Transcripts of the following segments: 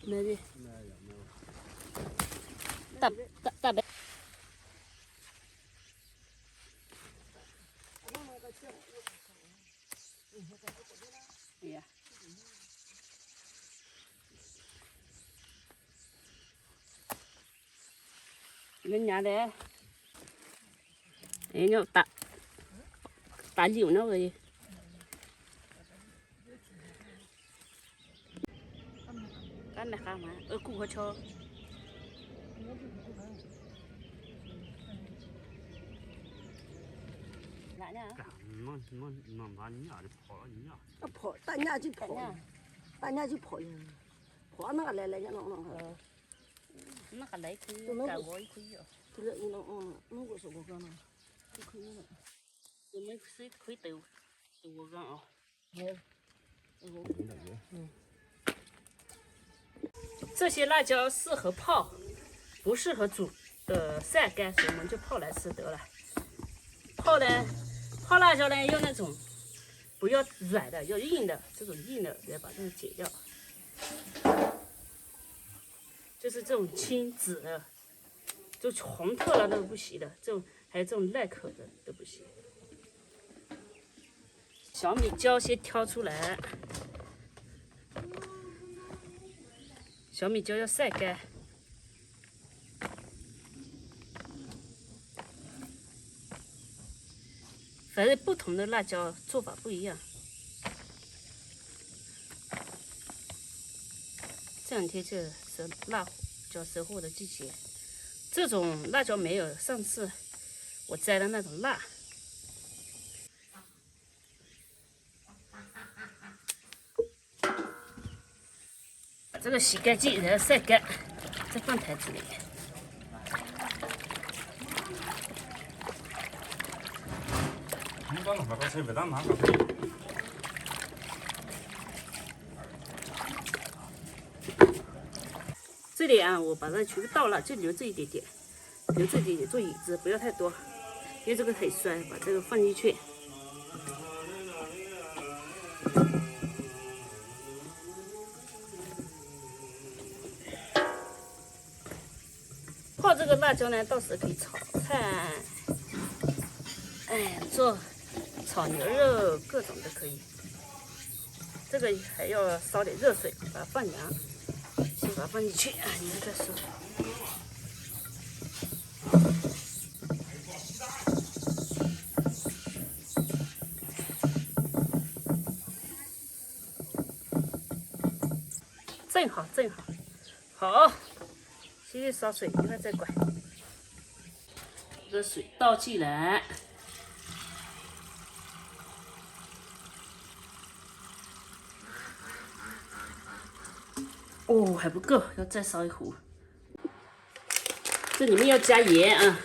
没的。大白。哎呀。人家的，人家打牛那个。干的哈嘛，顾客车。哪呢？弄把人家就跑了人家。跑，大家就跑，大家就跑呀，跑那个来弄。那个来可以干活也可以哦。这个弄过是我干了，就可以了。我们是可以抖我干啊。这些辣椒适合泡，不适合煮晒干，所以我们就泡来吃得了。泡辣椒呢，用那种不要软的，要硬的，这种硬的来把这个解掉。就是这种青紫的，就红透了都不行的，这种还有这种耐口的都不行。小米椒先挑出来，小米椒要晒干。反正不同的辣椒做法不一样。这两天就是辣椒收获的季节，这种辣椒没有上次我摘的那种辣。把这个洗干净，然后晒干，再放台子里。这里啊，我把它全部倒了，就留这一点点，留这一点点做椅子，不要太多，因为这个很酸。把这个放进去。泡这个辣椒呢，到时候可以炒菜，炒牛肉，各种都可以。这个还要烧点热水，把它放凉。先把它放进去啊，你们再说。正好，好，继续烧水，一会儿再管。这个水倒进来。哦，还不够，要再烧一壶。这里面要加盐啊，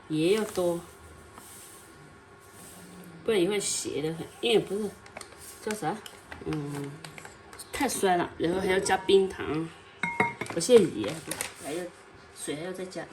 盐要多，不然一会儿咸的很。因为不是叫啥，太酸了。然后还要加冰糖，不限盐，还要水还要再加。